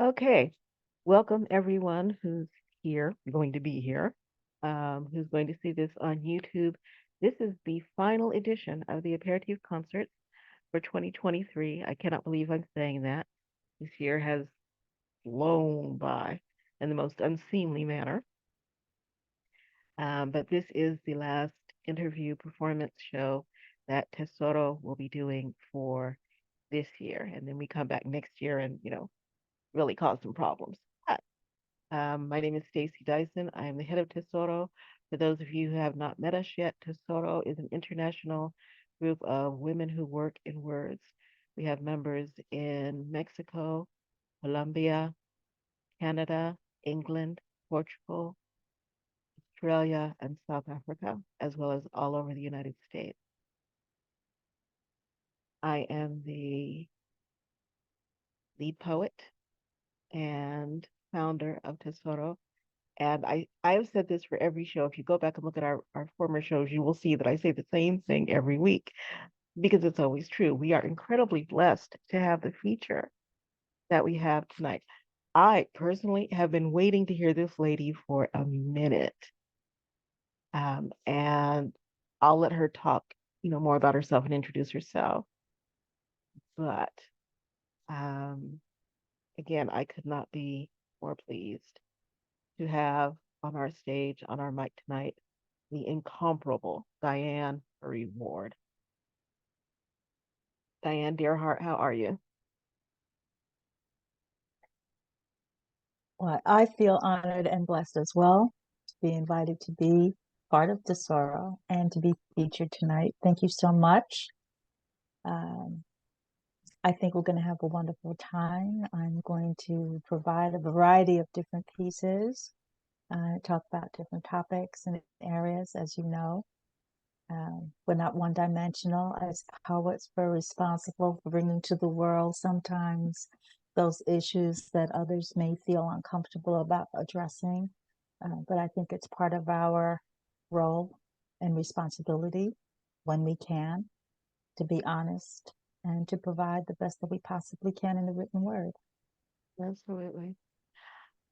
Okay, welcome everyone who's here, going to be here, who's going to see this on YouTube. This is the final edition of the Aperitif concerts for 2023. I cannot believe I'm saying that. This year has flown by in the most unseemly manner. But this is the last interview performance show that Tesoro will be doing for this year. And then we come back next year and, really cause some problems. My name is Stacy Dyson. I am the head of Tesoro. For those of you who have not met us yet, Tesoro is an international group of women who work in words. We have members in Mexico, Colombia, Canada, England, Portugal, Australia, and South Africa, as well as all over the United States. I am the lead poet and founder of Tesoro. And I've said this for every show. If you go back and look at our former shows, you will see that I say the same thing every week because it's always true. We are incredibly blessed to have the feature that we have tonight. I personally have been waiting to hear this lady for a minute. And I'll let her talk, more about herself and introduce herself. But um, again, I could not be more pleased to have on our stage, on our mic tonight, the incomparable Diane Reward. Diane, dear heart, how are you? Well, I feel honored and blessed as well to be invited to be part of Tesoro and to be featured tonight. Thank you so much. Um, I think we're going to have a wonderful time. I'm going to provide a variety of different pieces, talk about different topics and areas, as you know. We're not one dimensional as poets. We're responsible for bringing to the world sometimes those issues that others may feel uncomfortable about addressing. But I think it's part of our role and responsibility when we can to be honest and to provide the best that we possibly can in the written word. Absolutely.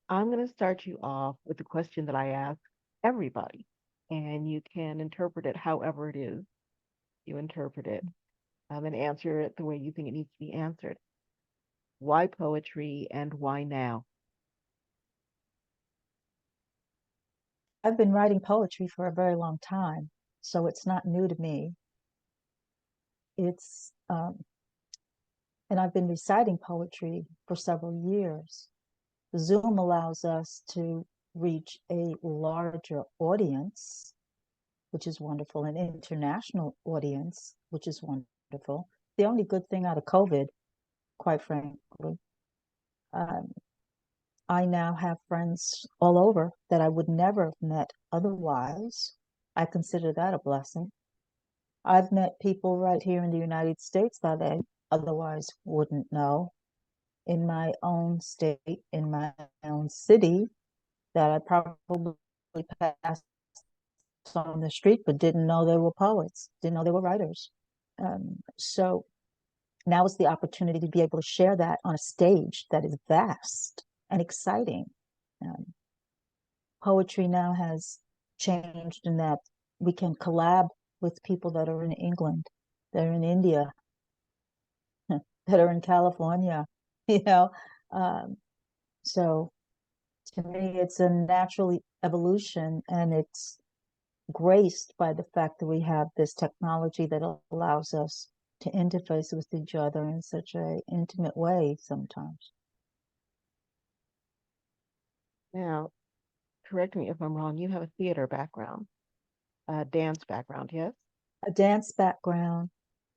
I'm going to start you off with the question that I ask everybody, and you can interpret it however it is you interpret it, and answer it the way you think it needs to be answered. Why poetry and why now? I've been writing poetry for a very long time, so it's not new to me. It's and I've been reciting poetry for several years. Zoom allows us to reach a larger audience, which is wonderful, an international audience, which is wonderful. The only good thing out of COVID, quite frankly, um, I now have friends all over that I would never have met otherwise. I consider that a blessing. I've met people right here in the United States that I otherwise wouldn't know in my own state, in my own city, that I probably passed on the street but didn't know they were poets, didn't know they were writers. So now is the opportunity to be able to share that on a stage that is vast and exciting. Um, Poetry now has changed in that we can collab with people that are in England, that are in India, that are in California, you know. Um, so to me, it's a natural evolution, and it's graced by the fact that we have this technology that allows us to interface with each other in such a intimate way sometimes. Now, correct me if I'm wrong, you have a theater background, a dance background, yes? A dance background,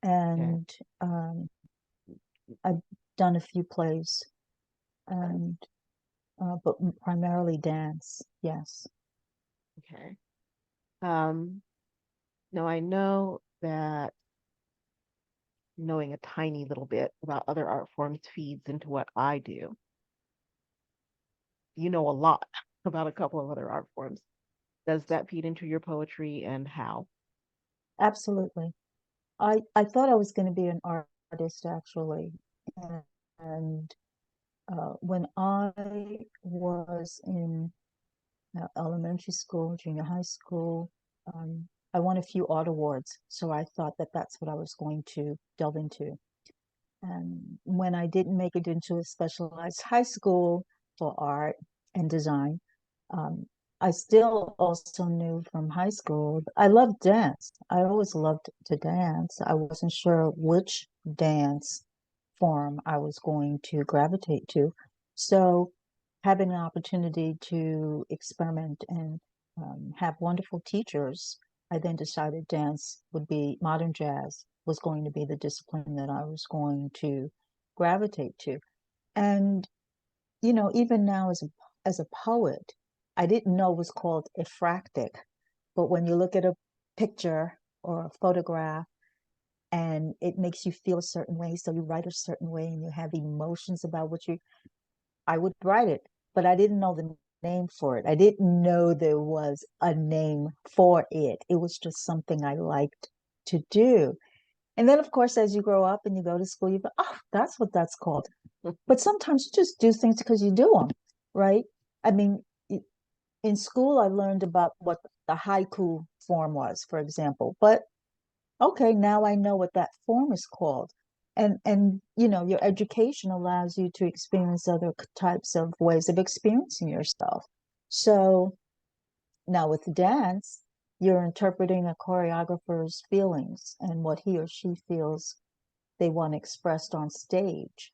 Okay. and I've done a few plays, and but primarily dance. Yes, Okay. Um, Now I know that knowing a tiny little bit about other art forms feeds into what I do. You know a lot about a couple of other art forms. Does that feed into your poetry and how? absolutely. I thought I was going to be an artist actually, and When I was in elementary school, junior high school, I won a few art awards. So I thought that that's what I was going to delve into. And when I didn't make it into a specialized high school for art and design, um, I still also knew from high school, I loved dance. I always loved to dance. I wasn't sure which dance form I was going to gravitate to. So having an opportunity to experiment and have wonderful teachers, I then decided dance would be modern jazz was going to be the discipline that I was going to gravitate to. And, even now as a poet, I didn't know it was called aphractic, but when you look at a picture or a photograph and it makes you feel a certain way, so you write a certain way and you have emotions about I would write it, but I didn't know the name for it. I didn't know there was a name for it. It was just something I liked to do. And then, of course, as you grow up and you go to school, you go, oh, that's what that's called. But sometimes you just do things because you do them, right? I mean, in school, I learned about what the haiku form was, for example. But okay, now I know what that form is called. And your education allows you to experience other types of ways of experiencing yourself. So now with dance, you're interpreting a choreographer's feelings and what he or she feels they want expressed on stage.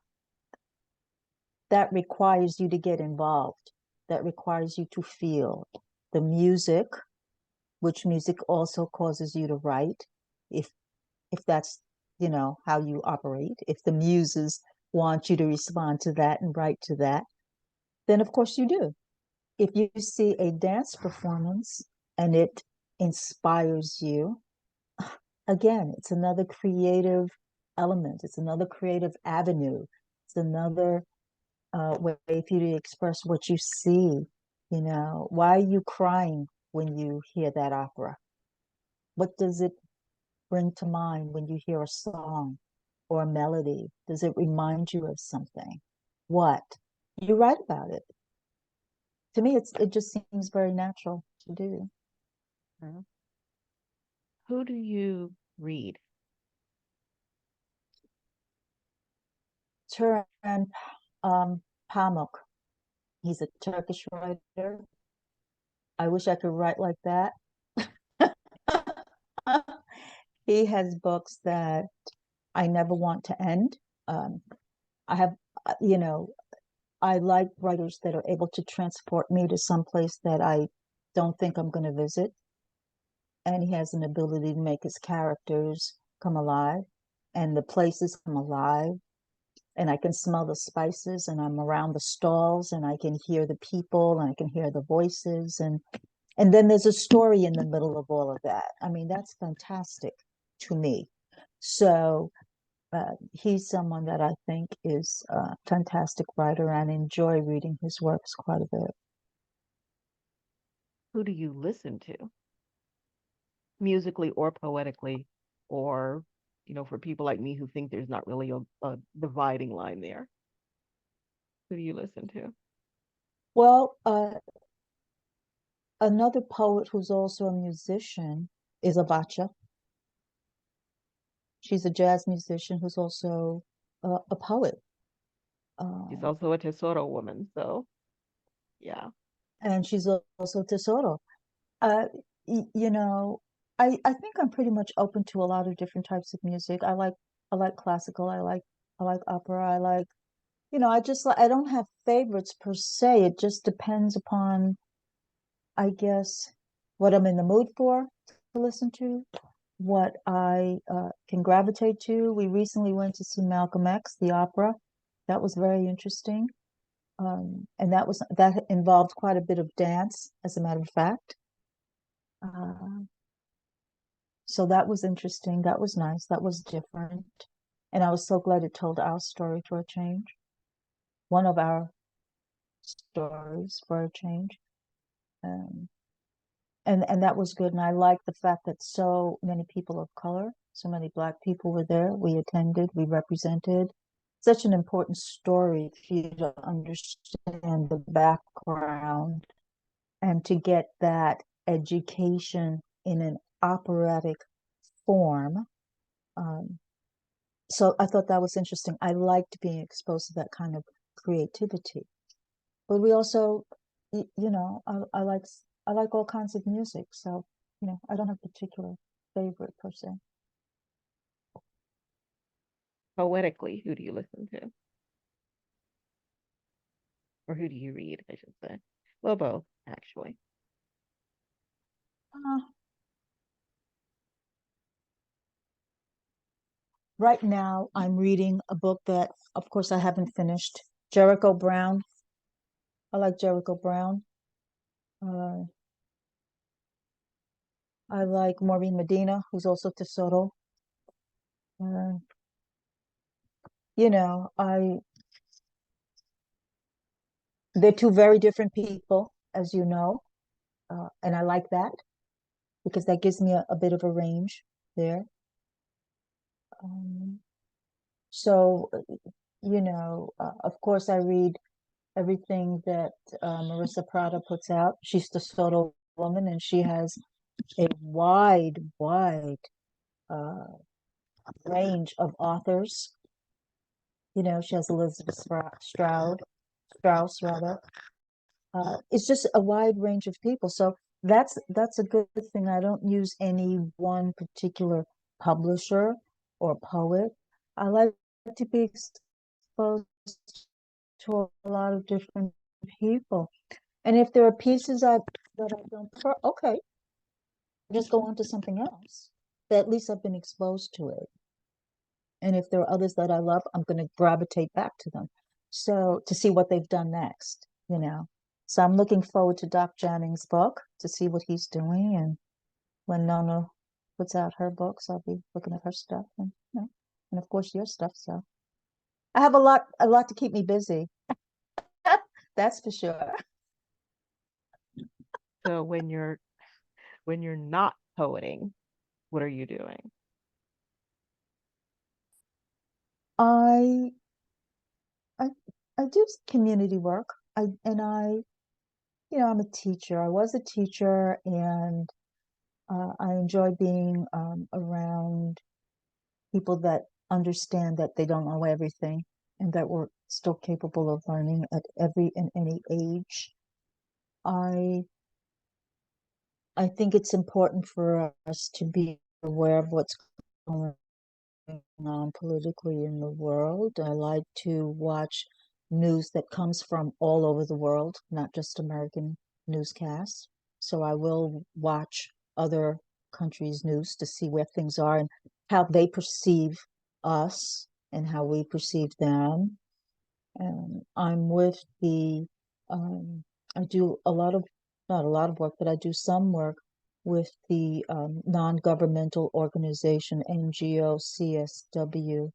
That requires you to get involved. That requires you to feel the music, which music also causes you to write, if that's how you operate. If the muses want you to respond to that and write to that, then of course you do. If you see a dance performance and it inspires you, again, it's another creative element. It's another creative avenue. It's another way for you to express what you see. Why are you crying when you hear that opera? What does it bring to mind when you hear a song or a melody? Does it remind you of something? What? You write about it. To me, it just seems very natural to do. Uh, Who do you read? Turan Pamuk. He's a Turkish writer. I wish I could write like that. He has books that I never want to end. Um, I have, you know, I like writers that are able to transport me to some place that I don't think I'm going to visit. And he has an ability to make his characters come alive and the places come alive. And I can smell the spices and I'm around the stalls and I can hear the people and I can hear the voices. And then there's a story in the middle of all of that. I mean, that's fantastic to me. So he's someone that I think is a fantastic writer and enjoy reading his works quite a bit. Who do you listen to, musically or poetically, or for people like me who think there's not really a dividing line there? Who do you listen to? Well, another poet who's also a musician is Abacha. She's a jazz musician who's also a poet. She's Uh, also a Tesoro woman, so yeah. and she's also Tesoro. Uh, you know, I think I'm pretty much open to a lot of different types of music. I like classical. I like opera. I don't have favorites per se. It just depends upon, I guess, what I'm in the mood for to listen to, what I can gravitate to. We recently went to see Malcolm X, the opera. That was very interesting. And that involved quite a bit of dance, as a matter of fact. Uh, so that was interesting. That was nice. That was different. And I was so glad it told our story for a change. One of our stories for a change. Um, and that was good. And I like the fact that so many people of color, so many Black people were there. We attended, we represented. such an important story for you to understand the background and to get that education in an operatic form. Um, so I thought that was interesting. I liked being exposed to that kind of creativity. But we also, I like all kinds of music. So, I don't have a particular favorite per se. Poetically, who do you listen to? Or who do you read, I should say? Well, both, actually. Uh, right now, I'm reading a book that, of course, I haven't finished. Jericho Brown. I like Jericho Brown. Uh, I like Maureen Medina, who's also Tesoro. Uh, I they're two very different people, as you know, and I like that because that gives me a bit of a range there. Um, so, of course, I read everything that Marissa Prada puts out. She's the Soto woman, and she has a wide uh, range of authors. She has Elizabeth Strauss rather. It's just a wide range of people. So that's a good thing. I don't use any one particular publisher or poet. I like to be exposed to a lot of different people. And if there are pieces that I don't prefer, okay, just go on to something else. But at least I've been exposed to it. And if there are others that I love, I'm going to gravitate back to them. So to see what they've done next. So I'm looking forward to Doc Janning's book to see what he's doing. And when Nona puts out her books, I'll be looking at her stuff and of course your stuff. So I have a lot to keep me busy. That's for sure. So when you're not poeting, what are you doing? I I I do community work. I'm a teacher. I was a teacher, and I enjoy being around people that understand that they don't know everything and that we're still capable of learning at every and any age. I I think it's important for us to be aware of what's going on politically in the world. I like to watch news that comes from all over the world, not just American newscasts. So I will watch other countries' news to see where things are and how they perceive us and how we perceive them. And I'm with I do not a lot of work, but I do some work with the non-governmental organization NGO CSW,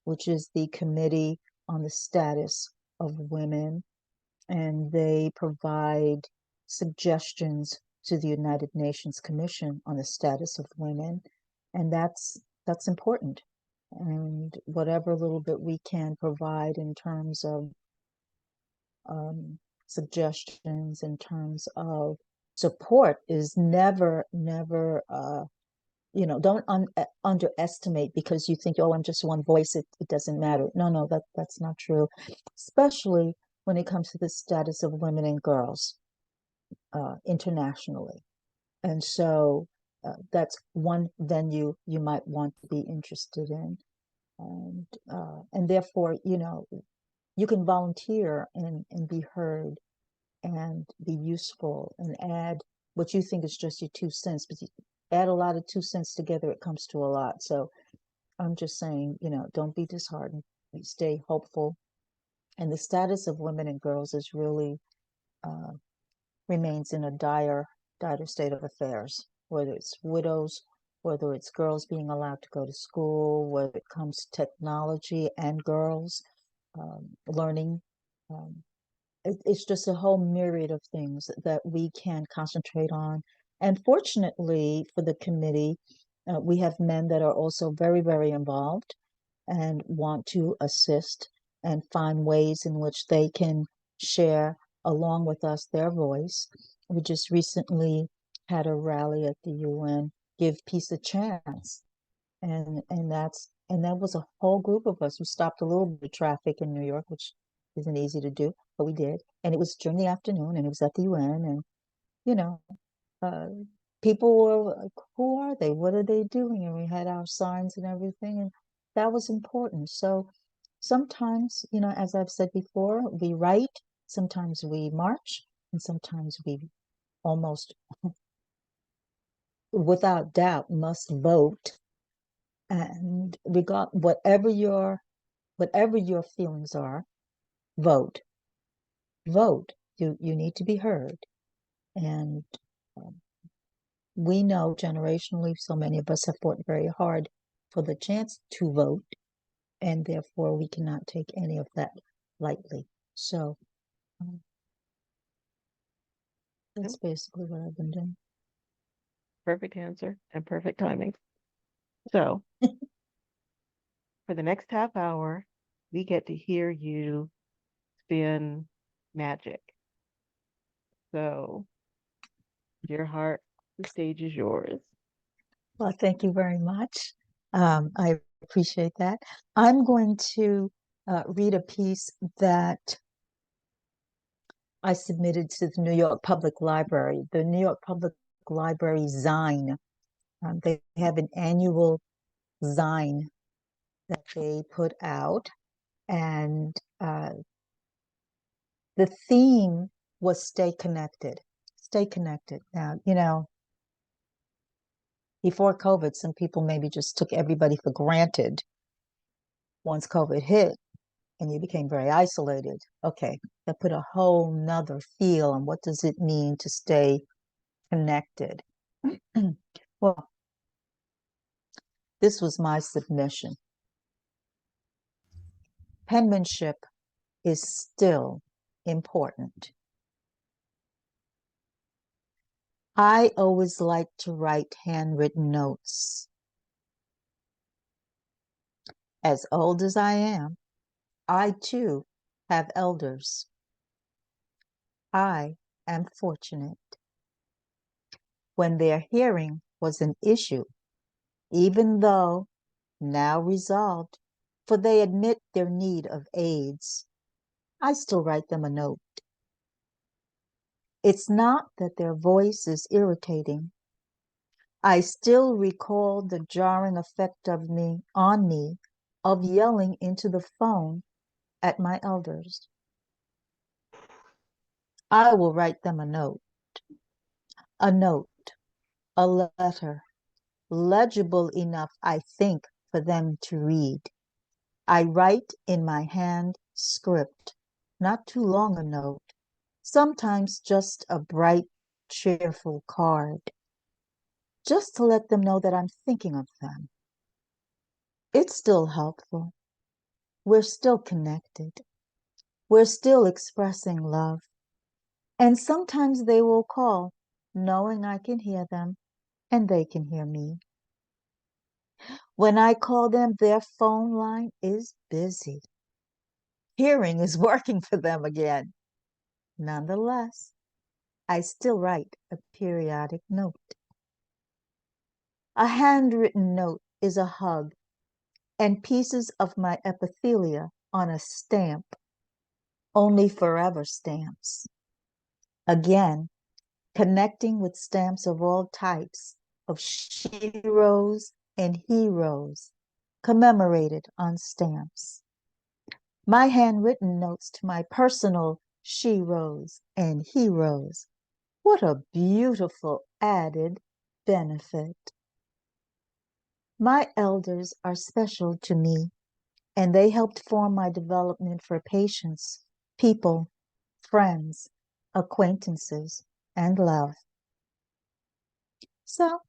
which is the Committee on the Status of Women, and they provide suggestions to the United Nations Commission on the Status of Women, and that's important. And whatever little bit we can provide in terms of um, suggestions, in terms of support, is never don't underestimate because you think, oh, I'm just one voice, it doesn't matter. No, that's not true, especially when it comes to the status of women and girls internationally. And so that's one venue you might want to be interested in. And therefore, you can volunteer and be heard and be useful and add what you think is just your 2 cents, but you add a lot of 2 cents together, it comes to a lot. So I'm just saying, don't be disheartened. Stay hopeful. And the status of women and girls is really uh, remains in a dire state of affairs, whether it's widows, whether it's girls being allowed to go to school, whether it comes to technology and girls learning. Um, it's just a whole myriad of things that we can concentrate on. And fortunately for the committee, we have men that are also very, very involved. and want to assist and find ways in which they can share along with us their voice. We just recently had a rally at the UN, Give Peace a Chance. And that was a whole group of us who stopped a little bit of traffic in New York, which isn't easy to do, but we did. And it was during the afternoon and it was at the UN and you know, uh, people were like, who are they? What are they doing? And we had our signs and everything, and that was important. So sometimes, as I've said before, we write, sometimes we march, and sometimes we almost without doubt must vote. And regard whatever your feelings are, vote. Vote. You need to be heard. And um, we know generationally, so many of us have fought very hard for the chance to vote, and therefore we cannot take any of that lightly. So um, Yep. that's basically what I've been doing. Perfect answer and perfect timing. So, for the next half hour, we get to hear you spin magic. So, dear heart, the stage is yours. Well, thank you very much. I appreciate that. I'm going to read a piece that I submitted to the New York Public Library. The New York Public Library Zine. They have an annual Zine that they put out, and the theme was stay connected. Stay connected. Now, before COVID, some people maybe just took everybody for granted. Once COVID hit and you became very isolated, okay, that put a whole nother feel on what does it mean to stay connected. Well, this was my submission. Penmanship is still important. I always like to write handwritten notes. As old as I am, I too have elders. I am fortunate. When their hearing was an issue, even though now resolved, for they admit their need of aids, I still write them a note. It's not that their voice is irritating. I still recall the jarring effect on me of yelling into the phone at my elders. I will write them a note, a letter, legible enough, I think, for them to read. I write in my hand script, not too long a note, sometimes just a bright, cheerful card, just to let them know that I'm thinking of them. It's still helpful. We're still connected. We're still expressing love. And sometimes they will call, knowing I can hear them and they can hear me. When I call them, their phone line is busy. Hearing is working for them again. Nonetheless, I still write a periodic note. A handwritten note is a hug and pieces of my epithelia on a stamp, only forever stamps. Again, connecting with stamps of all types of sheroes and heroes commemorated on stamps. My handwritten notes to my personal sheroes and heroes. What a beautiful added benefit. My elders are special to me, and they helped form my development for patients, people, friends, acquaintances, and love. So,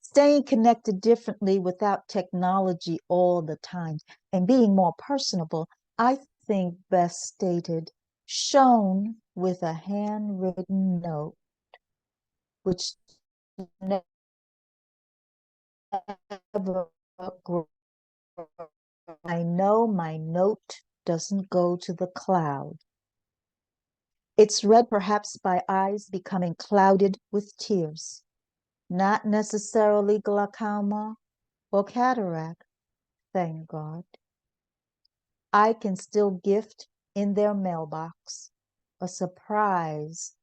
staying connected differently without technology all the time and being more personable, I think best stated, shown with a handwritten note, which never grows I know my note doesn't go to the cloud. It's read perhaps by eyes becoming clouded with tears, not necessarily glaucoma or cataract, thank God. I can still gift in their mailbox a surprise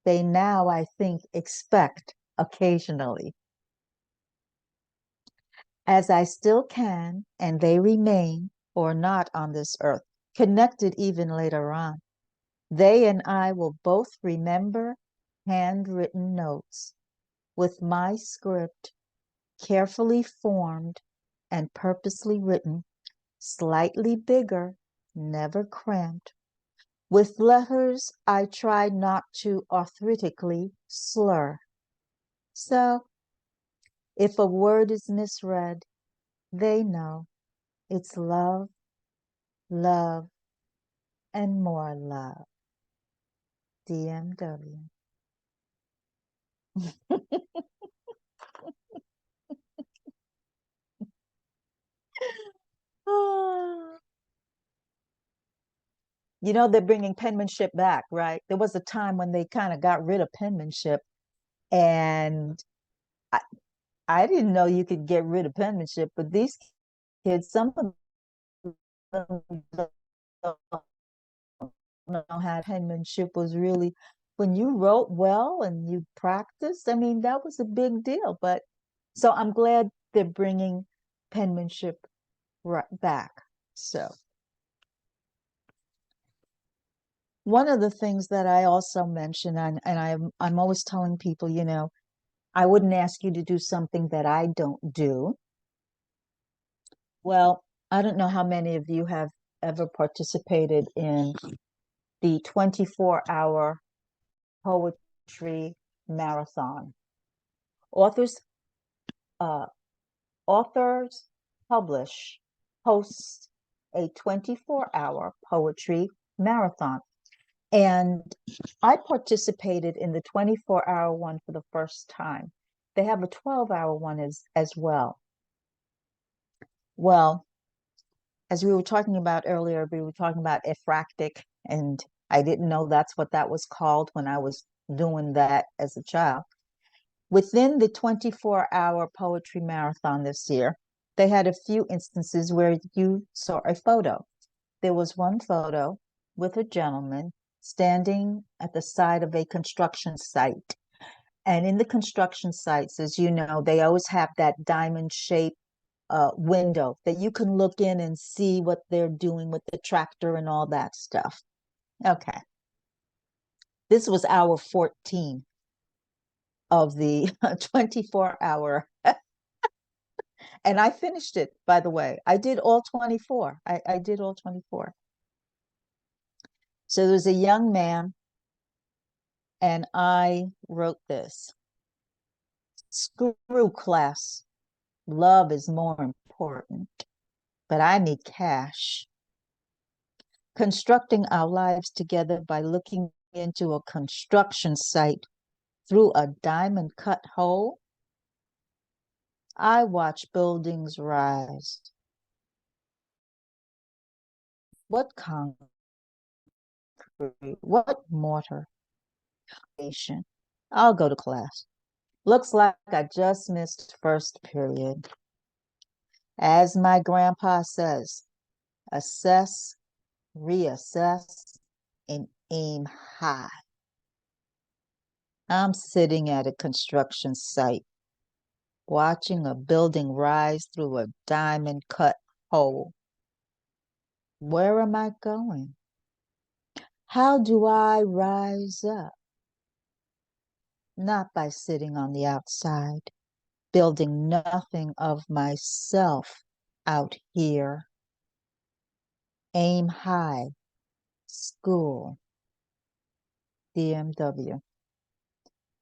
they now, I think, expect occasionally. As I still can, and they remain, or not on this earth, connected even later on, they and I will both remember handwritten notes with my script carefully formed and purposely written, slightly bigger, never cramped, with letters I tried not to arthritically slur. So, if a word is misread, they know it's love, love, and more love. DMW. You know, they're bringing penmanship back, right? There was a time when they kind of got rid of penmanship, and I, I didn't know you could get rid of penmanship, but these kids, some of them don't know how penmanship was really, when you wrote well and you practiced, I mean, that was a big deal. But so I'm glad they're bringing penmanship right back. So one of the things that I also mention, and I'm always telling people, you know, I wouldn't ask you to do something that I don't do. Well, I don't know how many of you have ever participated in the 24-hour poetry marathon. Authors, uh, authors publish, host a 24-hour poetry marathon. And I participated in the 24-hour one for the first time. They have a 12-hour one as well. Well, as we were talking about earlier, we were talking about aphractic, and I didn't know that's what that was called when I was doing that as a child. Within the 24-hour poetry marathon this year, they had a few instances where you saw a photo. There was one photo with a gentleman standing at the side of a construction site. And in the construction sites, as you know, they always have that diamond shaped window that you can look in and see what they're doing with the tractor and all that stuff. Okay. This was hour 14 of the 24-hour. And I finished it, by the way. I did all 24. I did all 24. So there's a young man, and I wrote this. Screw class. Love is more important, but I need cash. Constructing our lives together by looking into a construction site through a diamond cut hole. I watch buildings rise. What concrete? What mortar? I'll go to class. Looks like I just missed first period. As my grandpa says, assess, reassess, and aim high. I'm sitting at a construction site, watching a building rise through a diamond cut hole. Where am I going? How do I rise up? Not by sitting on the outside, building nothing of myself out here. Aim high, school, DMW.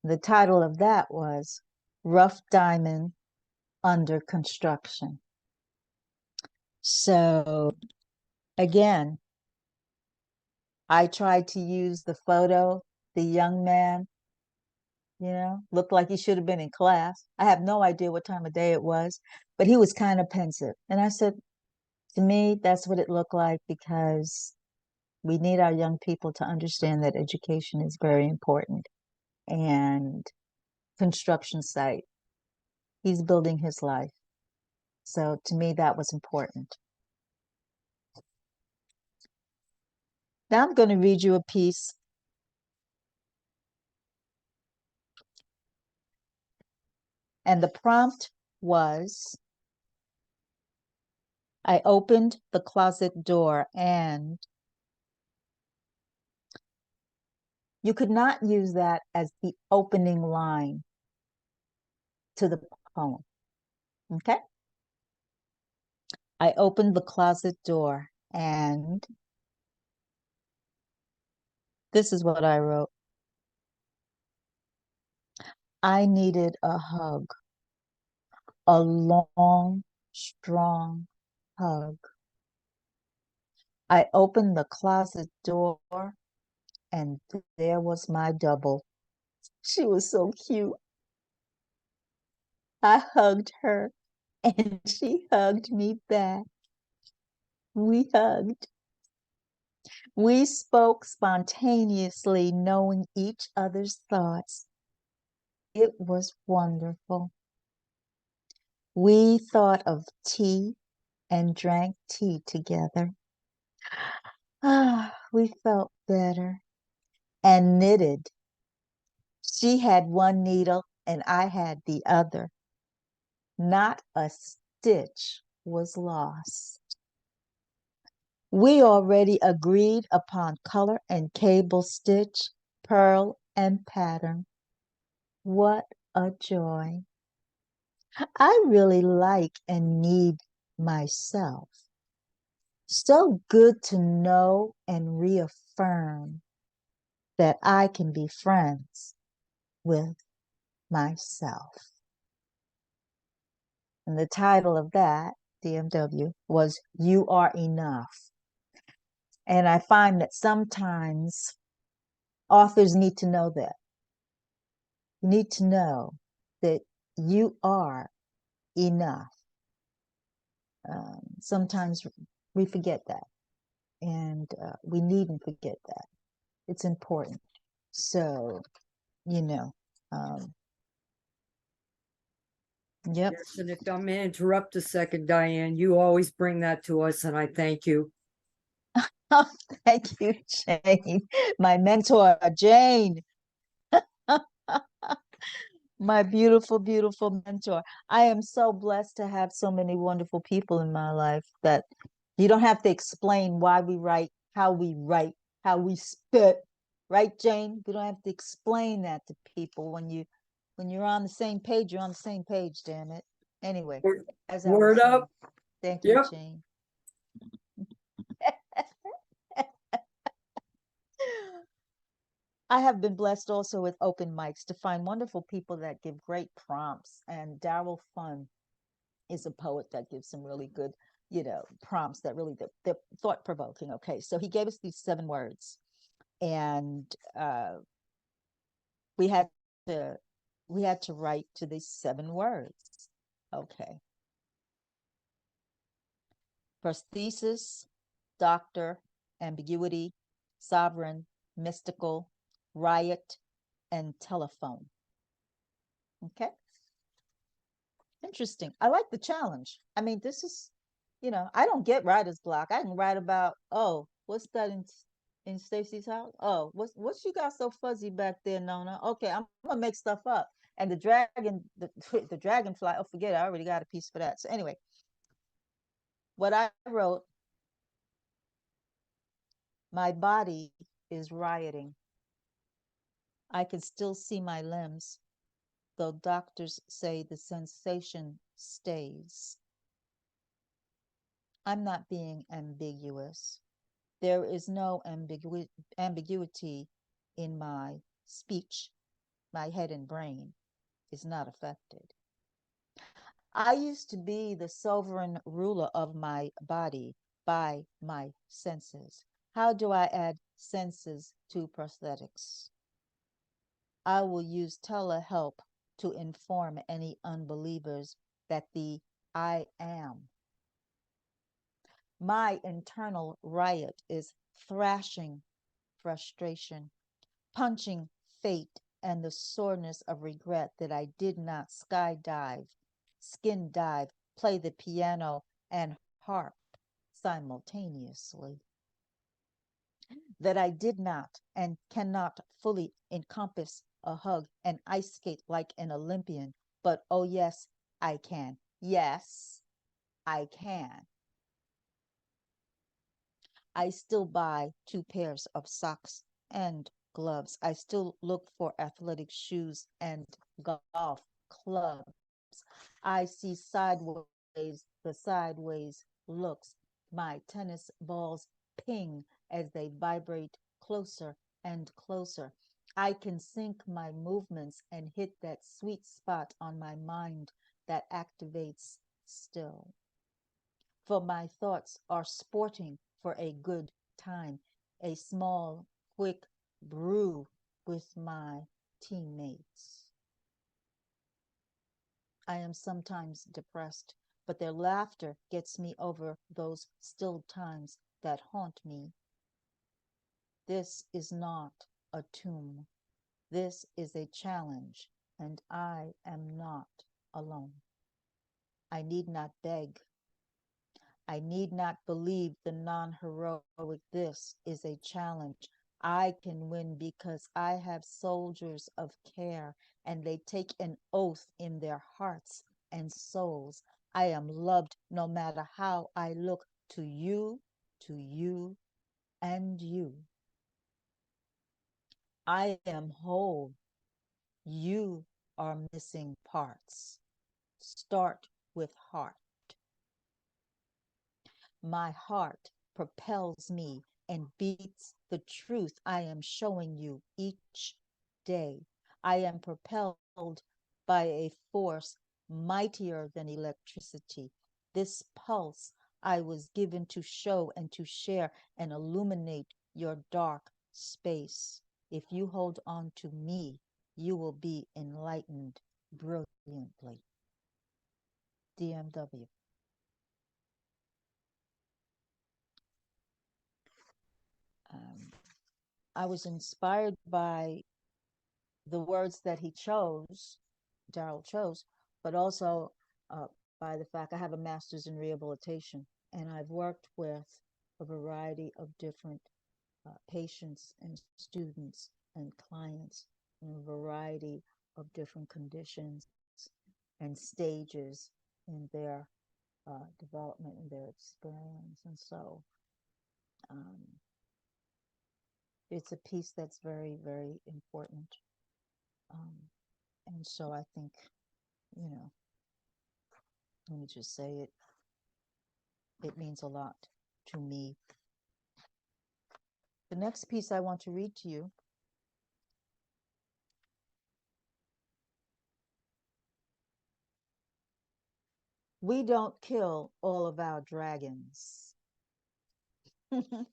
The title of that was Rough Diamond Under Construction. So again, I tried to use the photo, the young man, you know, looked like he should have been in class. I have no idea what time of day it was, but he was kind of pensive. And I said, To me, that's what it looked like because we need our young people to understand that education is very important. And construction site, he's building his life. So to me, that was important. Now I'm going to read you a piece. And the prompt was, I opened the closet door and you could not use that as the opening line to the poem. Okay? I opened the closet door and this is what I wrote. I needed a hug, a long, strong hug. I opened the closet door and there was my double. She was so cute. I hugged her and she hugged me back. We hugged. We spoke spontaneously, knowing each other's thoughts. It was wonderful. We thought of tea and drank tea together. Ah, we felt better and knitted. She had one needle and I had the other. Not a stitch was lost. We already agreed upon color and cable stitch, pearl and pattern. What a joy. I really like and need myself. So good to know and reaffirm that I can be friends with myself. And the title of that, DMW, was You Are Enough. And I find that sometimes authors need to know that. You need to know that you are enough. Sometimes we forget that, and we needn't forget that. It's important. So, you know, um, yep. Yes, and if I may interrupt a second, Diane, you always bring that to us, and I thank you. Oh, thank you, Jane. My mentor, Jane. My beautiful, beautiful mentor. I am so blessed to have so many wonderful people in my life that you don't have to explain why we write, how we spit, right, Jane? You don't have to explain that to people when you're on the same page, you're on the same page, damn it. Anyway, as I was Word saying, up. thank you, Yep. Jane. I have been blessed also with open mics to find wonderful people that give great prompts. And Daryl Fun is a poet that gives some really good, prompts that really they're thought provoking. Okay, so he gave us these 7 words, and we had to write to these 7 words. Okay, prosthesis, doctor, ambiguity, sovereign, mystical, riot, and telephone. Okay. Interesting. I like the challenge. I mean, this is, I don't get writer's block. I can write about, oh, what's that in Stacy's house? Oh, what's you got so fuzzy back there, Nona? Okay, I'm gonna make stuff up. And the dragon, the dragonfly, oh, forget it, I already got a piece for that. So anyway, what I wrote, my body is rioting. I can still see my limbs, though doctors say the sensation stays. I'm not being ambiguous. There is no ambiguity in my speech. My head and brain is not affected. I used to be the sovereign ruler of my body by my senses. How do I add senses to prosthetics? I will use telehelp to inform any unbelievers that the I am My internal riot is thrashing frustration, punching fate and the soreness of regret that I did not skydive, skin dive, play the piano, and harp simultaneously. That I did not and cannot fully encompass a hug and ice skate like an Olympian, but oh, yes, I can. Yes, I can. I still buy 2 pairs of socks and gloves. I still look for athletic shoes and golf clubs. I see sideways the sideways looks. My tennis balls ping as they vibrate closer and closer. I can sync my movements and hit that sweet spot on my mind that activates still. For my thoughts are sporting for a good time, a small, quick brew with my teammates. I am sometimes depressed, but their laughter gets me over those still times that haunt me. This is not a tomb. This is a challenge, and I am not alone. I need not beg. I need not believe the non-heroic. This is a challenge. I can win because I have soldiers of care and they take an oath in their hearts and souls. I am loved no matter how I look to you, and you. I am whole. You are missing parts. Start with heart. My heart propels me and beats the truth I am showing you each day. I am propelled by a force mightier than electricity. This pulse I was given to show and to share and illuminate your dark space. If you hold on to me, you will be enlightened brilliantly. DMW. I was inspired by the words that he chose, Daryl chose, but also by the fact I have a master's in rehabilitation and I've worked with a variety of different patients and students and clients in a variety of different conditions and stages in their development and their experience. And so um, it's a piece that's very, very important. Um, and so I think, you know, let me just say it, it means a lot to me. The next piece I want to read to you we don't kill all of our dragons.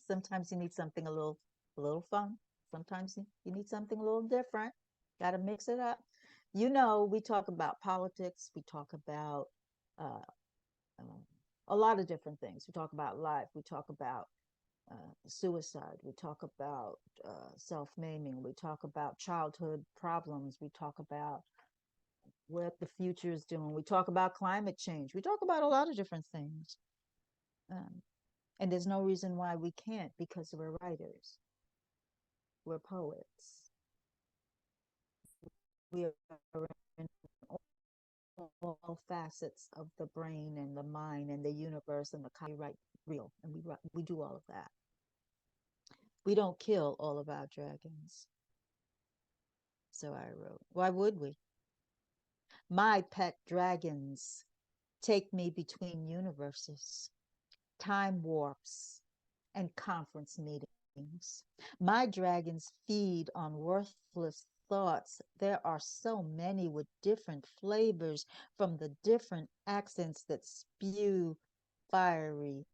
Sometimes you need something a little fun. Sometimes you need something a little different. Got to mix it up. You know, we talk about politics. We talk about uh, um, a lot of different things. We talk about life. We talk about suicide. We talk about self-maiming. We talk about childhood problems. We talk about what the future is doing. We talk about climate change. We talk about a lot of different things. Um, and there's no reason why we can't because we're writers. We're poets. We are in all facets of the brain and the mind and the universe and the copyright real. And we do all of that. We don't kill all of our dragons. So I wrote, why would we? My pet dragons take me between universes, time warps, and conference meetings. My dragons feed on worthless thoughts. There are so many with different flavors from the different accents that spew fiery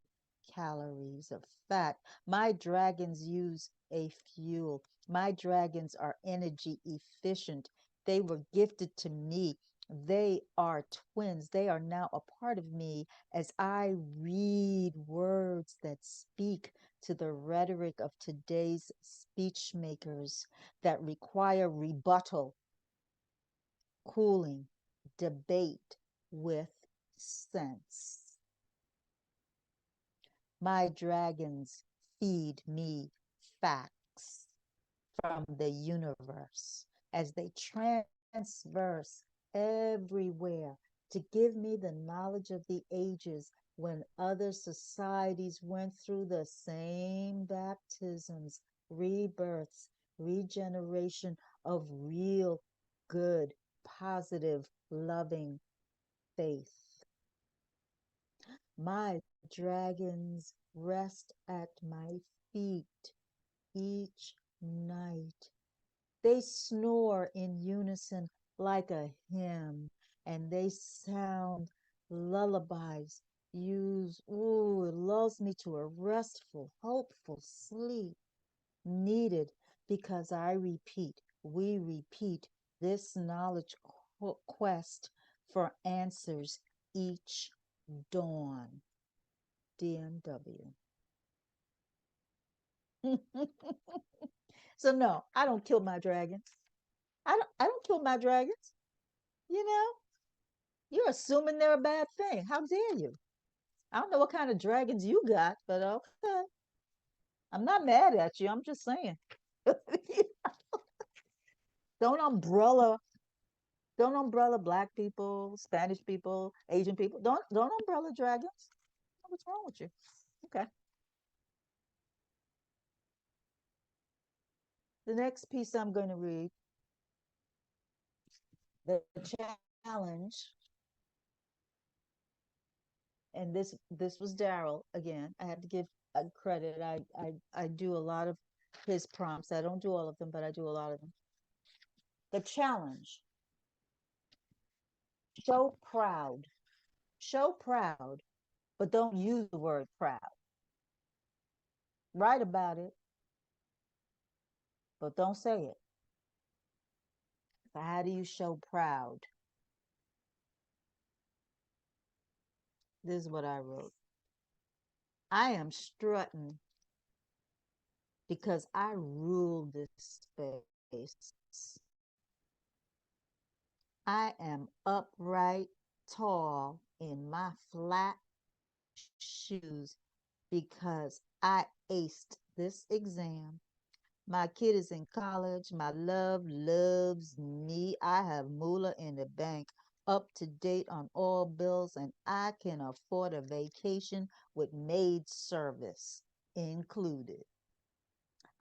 calories of fat. My dragons use a fuel. My dragons are energy efficient. They were gifted to me They are twins. They are now a part of me as I read words that speak to the rhetoric of today's speech makers that require rebuttal, cooling, debate with sense. My dragons feed me facts from the universe as they transverse everywhere to give me the knowledge of the ages when other societies went through the same baptisms, rebirths, regeneration of real, good, positive, loving faith. My dragons rest at my feet each night. They snore in unison like a hymn, and they sound lullabies. It lulls me to a restful, hopeful sleep needed because we repeat this knowledge quest for answers each dawn. DMW. So no, I don't kill my dragons. I don't kill my dragons. You know, you're assuming they're a bad thing. How dare you? I don't know what kind of dragons you got, but okay. I'm not mad at you. I'm just saying. don't umbrella, don't umbrella black people, Spanish people, Asian people. Don't umbrella dragons. What's wrong with you? Okay. The next piece I'm going to read, the challenge, and this was Daryl again. I have to give credit. I do a lot of his prompts. I don't do all of them, but I do a lot of them. The challenge: show proud, show proud, but don't use the word proud. Write about it, but don't say it. So how do you show proud? This is what I wrote. I am strutting because I rule this space. I am upright, tall in my flat shoes because I aced this exam. My kid is in college. My love loves me. I have moolah in the bank, up to date on all bills, and I can afford a vacation with maid service included.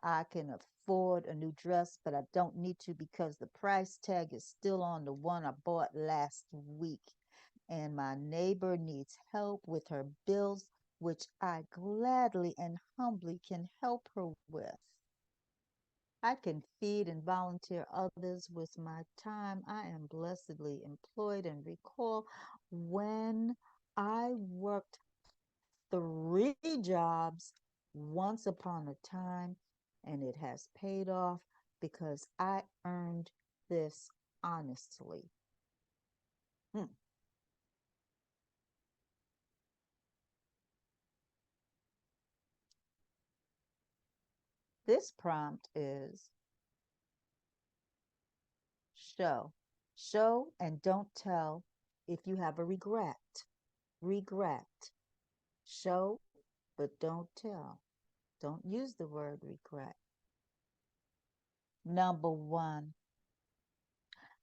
I can afford a new dress, but I don't need to because the price tag is still on the one I bought last week. And my neighbor needs help with her bills, which I gladly and humbly can help her with. I can feed and volunteer others with my time. I am blessedly employed and recall when I worked 3 jobs once upon a time, and it has paid off because I earned this honestly. Hmm. This prompt is show. Show and don't tell if you have a regret. Regret. Show, but don't tell. Don't use the word regret. Number 1,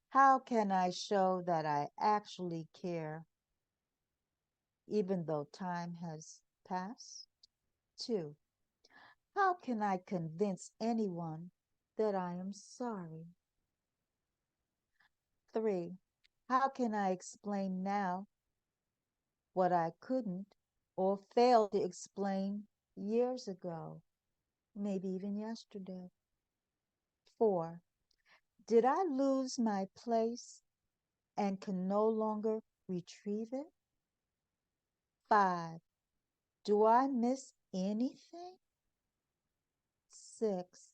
how can I show that I actually care even though time has passed? 2, how can I convince anyone that I am sorry? 3, how can I explain now what I couldn't or failed to explain years ago, maybe even yesterday? 4, did I lose my place and can no longer retrieve it? 5, do I miss anything? 6,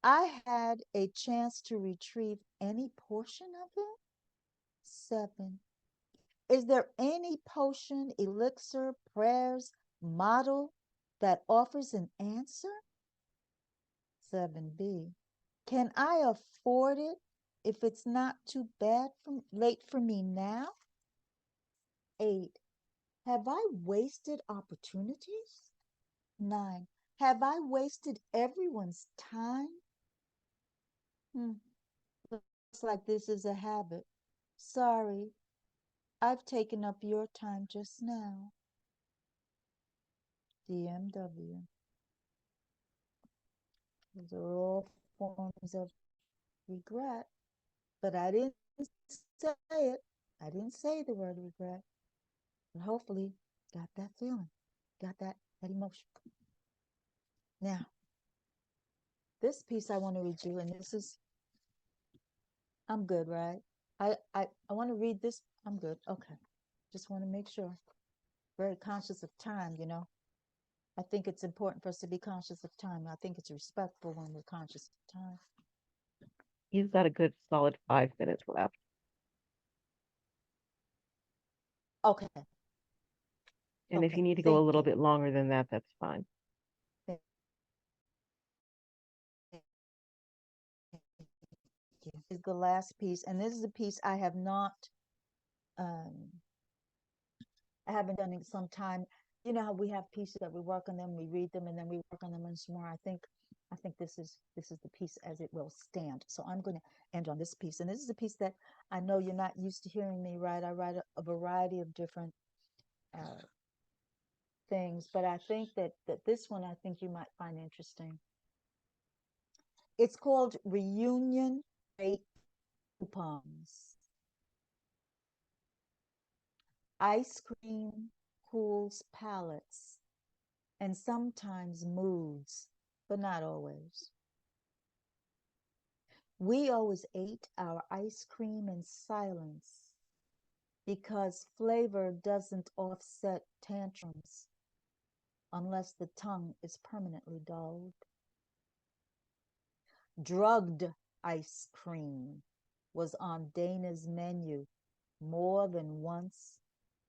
I had a chance to retrieve any portion of it? 7. Is there any potion, elixir, prayers, model that offers an answer? 7b. Can I afford it if it's not too late for me now? 8. Have I wasted opportunities? 9. Have I wasted everyone's time? Looks like this is a habit. Sorry, I've taken up your time just now. DMW. Those are all forms of regret, but I didn't say it. I didn't say the word regret. But hopefully, got that feeling, got that emotion. Now, this piece I want to read you, and this is, I'm good, right? I want to read this. I'm good. Okay. Just want to make sure. Very conscious of time, you know. I think it's important for us to be conscious of time. I think it's respectful when we're conscious of time. He's got a good solid 5 minutes left. Okay. And if Okay. you need to go a Thank little you. bit longer than that, that's fine. Thank you. This is the last piece, and this is a piece I have not, I haven't done in some time. You know how we have pieces that we work on them, we read them, and then we work on them once more. I think this is the piece as it will stand. So I'm going to end on this piece, and this is a piece that I know you're not used to hearing me write. I write a variety of different things, but I think that this one I think you might find interesting. It's called Reunion Rate Coupons. Ice cream cools palates and sometimes moods, but not always. We always ate our ice cream in silence because flavor doesn't offset tantrums unless the tongue is permanently dulled. Drugged ice cream was on Dana's menu more than once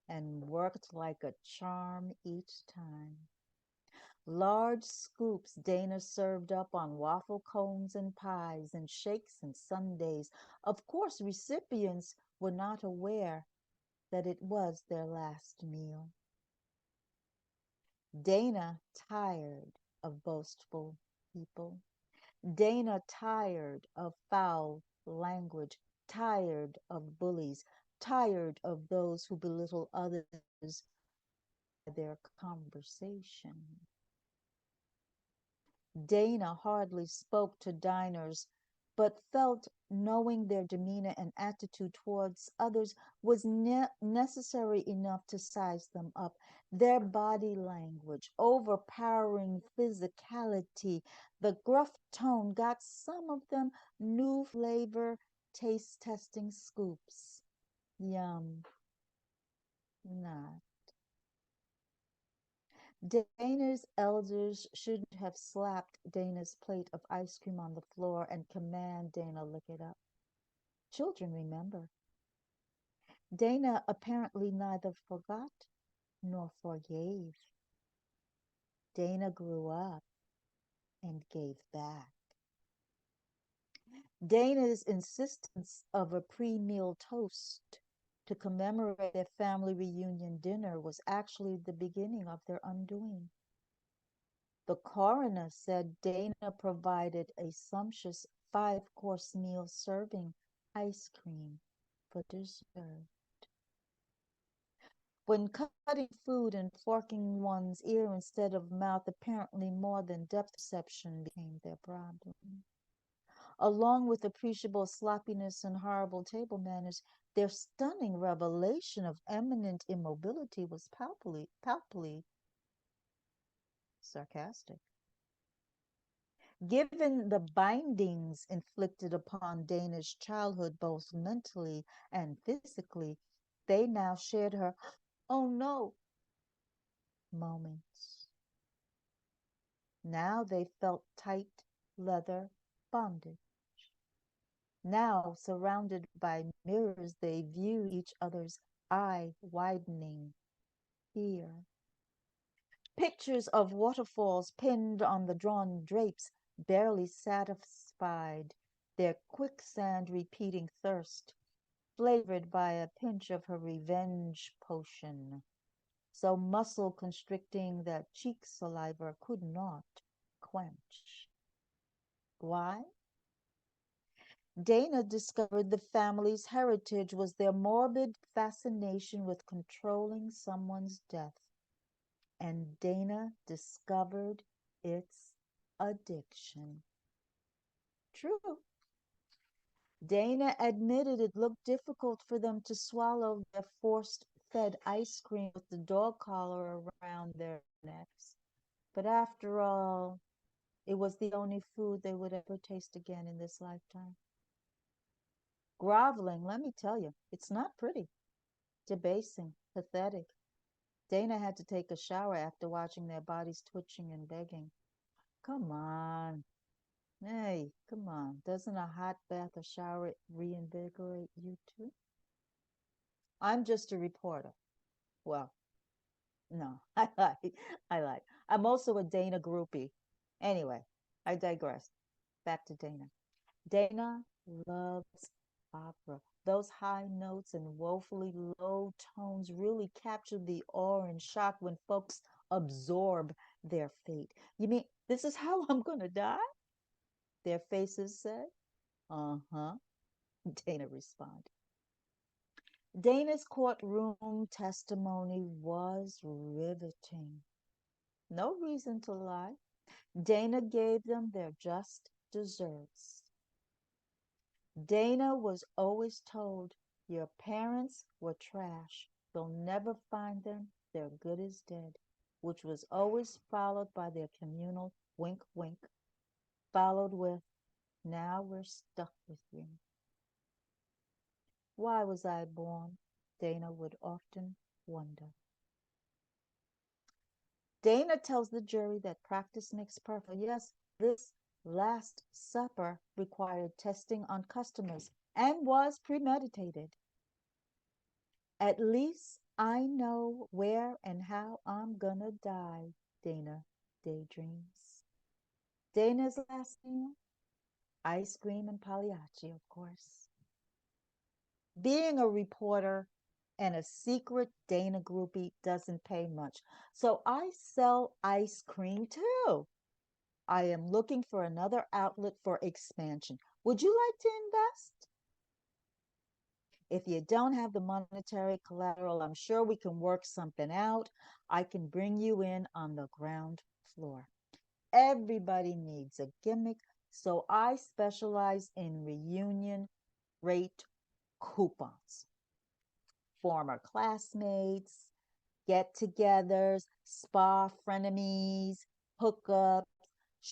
and worked like a charm each time. Large scoops Dana served up on waffle cones and pies and shakes and sundaes. Of course, recipients were not aware that it was their last meal. Dana tired of boastful people. Dana tired of foul language, tired of bullies, tired of those who belittle others by their conversation. Dana hardly spoke to diners, but felt knowing their demeanor and attitude towards others was necessary enough to size them up. Their body language, overpowering physicality, the gruff tone got some of them new flavor taste testing scoops. Yum. Not. Dana's elders shouldn't have slapped Dana's plate of ice cream on the floor and command Dana lick it up. Children remember. Dana apparently neither forgot nor forgave. Dana grew up and gave back. Dana's insistence of a pre-meal toast to commemorate their family reunion dinner was actually the beginning of their undoing. The coroner said Dana provided a sumptuous 5-course meal serving ice cream for dessert. When cutting food and forking one's ear instead of mouth, apparently more than depth perception became their problem. Along with appreciable sloppiness and horrible table manners, their stunning revelation of eminent immobility was palpably sarcastic. Given the bindings inflicted upon Dana's childhood, both mentally and physically, they now shared her "oh no" moments. Now they felt tight leather bondage. Now surrounded by mirrors they view each other's eye widening fear. Pictures of waterfalls pinned on the drawn drapes barely satisfied their quicksand repeating thirst, flavored by a pinch of her revenge potion, so muscle constricting that cheek saliva could not quench. Why? Dana discovered the family's heritage was their morbid fascination with controlling someone's death, and Dana discovered its addiction. True. Dana admitted it looked difficult for them to swallow their forced fed ice cream with the dog collar around their necks. But after all, it was the only food they would ever taste again in this lifetime. Groveling, let me tell you, it's not pretty. Debasing, pathetic. Dana had to take a shower after watching their bodies twitching and begging. Come on. Hey, come on. Doesn't a hot bath or shower reinvigorate you too? I'm just a reporter. Well, no, I lied. I lied. I'm also a Dana groupie. Anyway, I digress. Back to Dana. Dana loves opera. Those high notes and woefully low tones really capture the awe and shock when folks absorb their fate. You mean this is how I'm going to die? Their faces said. Uh-huh, Dana responded. Dana's courtroom testimony was riveting. No reason to lie. Dana gave them their just deserts. Dana was always told, your parents were trash. You'll never find them. They're good as dead, which was always followed by their communal wink wink, followed with, now we're stuck with you. Why was I born? Dana would often wonder. Dana tells the jury that practice makes perfect. Yes, this Last Supper required testing on customers and was premeditated. At least I know where and how I'm gonna die, Dana daydreams. Dana's last meal? Ice cream and Pagliacci, of course. Being a reporter and a secret Dana groupie doesn't pay much. So I sell ice cream too. I am looking for another outlet for expansion. Would you like to invest? If you don't have the monetary collateral, I'm sure we can work something out. I can bring you in on the ground floor. Everybody needs a gimmick, so I specialize in reunion rate coupons. Former classmates, get togethers, spa frenemies, hookups,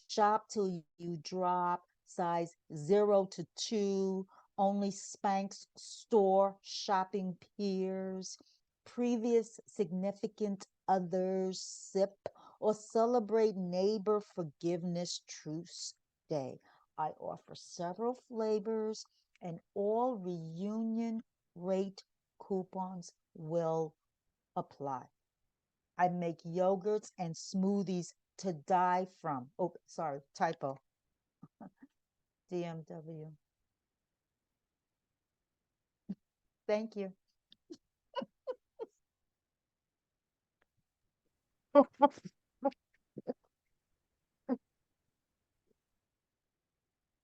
shop till you drop, size 0 to 2, only Spanx store shopping peers, previous significant others sip, or celebrate neighbor forgiveness truce day. I offer several flavors and all reunion rate coupons will apply. I make yogurts and smoothies to die from. Oh, sorry, typo. DMW. Thank you.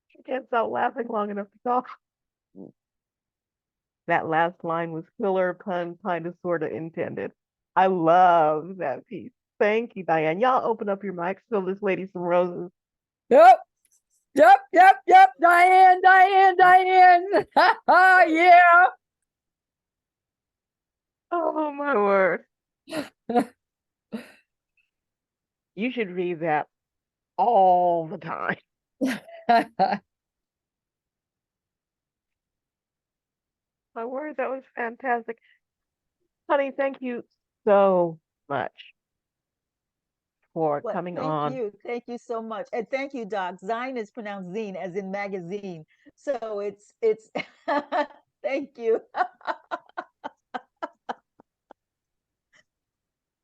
She can't stop laughing long enough to talk. That last line was filler, pun, kind of, sort of intended. I love that piece. Thank you, Diane. Y'all open up your mics, fill this lady some roses. Yep. Yep. Diane. Yeah. Oh, my word. You should read that all the time. My word, that was fantastic. Honey, thank you so much for What? coming Thank on. you. Thank you so much. And thank you, Doc. Zine is pronounced zine as in magazine. So it's Thank you.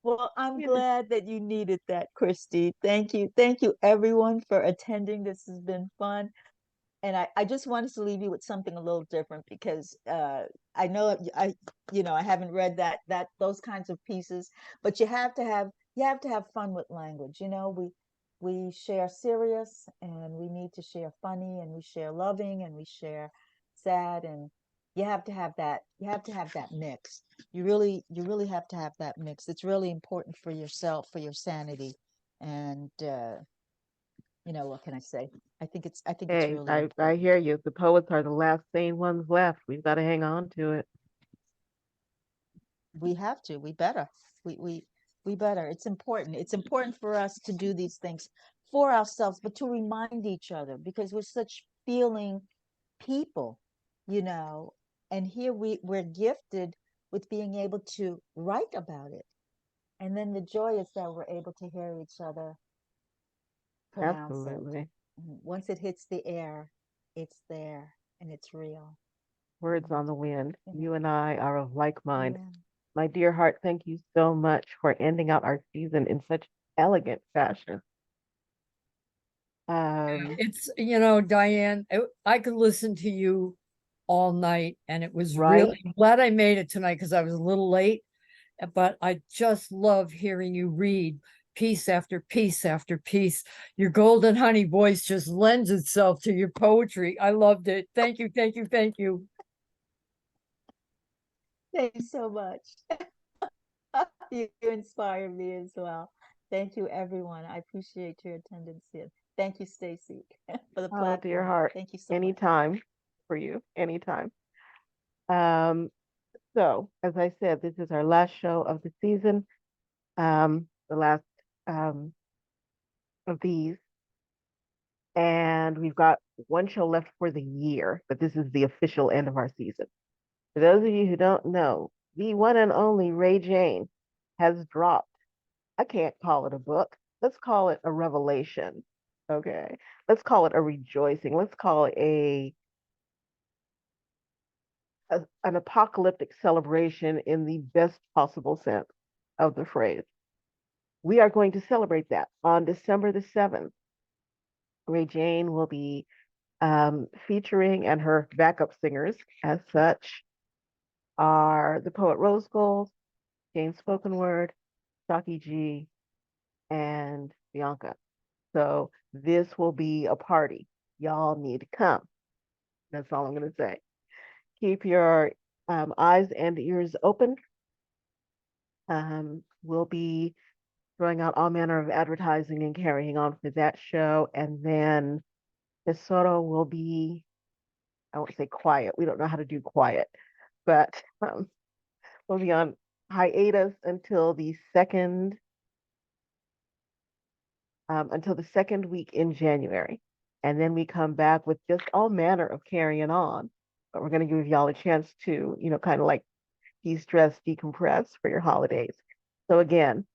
Well, I'm You know, glad that you needed that, Christy. Thank you. Thank you, everyone, for attending. This has been fun. And I just wanted to leave you with something a little different because I know I haven't read those kinds of pieces, but you have to have fun with language. We share serious and we need to share funny and we share loving and we share sad, and you have to have that mix. You really have to have that mix. It's really important for yourself, for your sanity. And what can I say? I think it's hey, really I important. hear you. The poets are the last sane ones left. We've got to hang on to it. We have to. We better. We better. It's important. It's important for us to do these things for ourselves, but to remind each other because we're such feeling people, you know. And here we're gifted with being able to write about it. And then the joy is that we're able to hear each other pronounce it. Absolutely. Once it hits the air, it's there and it's real. Words And on the wind. you You know, and I are of like mind. yeah. My dear heart, thank you so much for ending out our season in such elegant fashion. Um, It's, Diane, I could listen to you all night, and it was right? really glad I made it tonight because I was a little late. But I just love hearing you read piece after piece after piece. Your golden honey voice just lends itself to your poetry. I loved it. Thank you, thank you, thank you. Thank you so much. You inspire me as well. Thank you, everyone. I appreciate your attendance here. Thank you, Stacy, for the Oh, dear platform. heart. Thank you so much. Anytime for you. Anytime. Um, so as I said, this is our last show of the season. The last of these. And we've got one show left for the year, but this is the official end of our season. For those of you who don't know, the one and only Ray Jane has dropped. I can't call it a book. Let's call it a revelation. Okay. Let's call it a rejoicing. Let's call it an apocalyptic celebration in the best possible sense of the phrase. We are going to celebrate that on December the 7th. Ray Jane will be featuring, and her backup singers as such are the poet Rose Gold, Jane Spoken Word, Shocky G, and Bianca. So this will be a party. Y'all need to come. That's all I'm going to say. Keep your eyes and ears open. We'll be throwing out all manner of advertising and carrying on for that show. And then Tesoro will be, I won't say quiet. We don't know how to do quiet, but we'll be on hiatus until the second week in January. And then we come back with just all manner of carrying on. But we're going to give y'all a chance to, kind of like de-stress, decompress for your holidays. So again,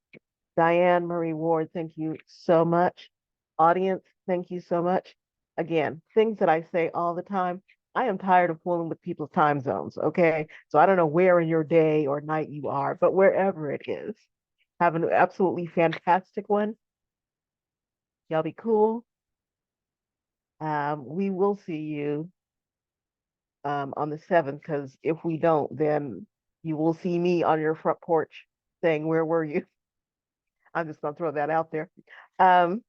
Diane Marie Ward, thank you so much. Audience, thank you so much. Again, things that I say all the time. I am tired of fooling with people's time zones, okay? So I don't know where in your day or night you are, but wherever it is, have an absolutely fantastic one. Y'all be cool. We will see you on the 7th, because if we don't, then you will see me on your front porch saying, "Where were you?" I'm just going to throw that out there. Um,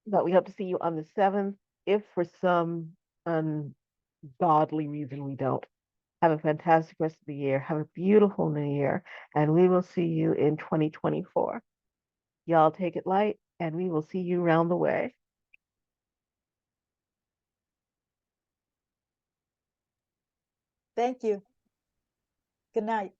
but we hope to see you on the 7th. If for some ungodly reason we don't, have a fantastic rest of the year. Have a beautiful new year. And we will see you in 2024. Y'all take it light, and we will see you round the way. Thank you. Good night.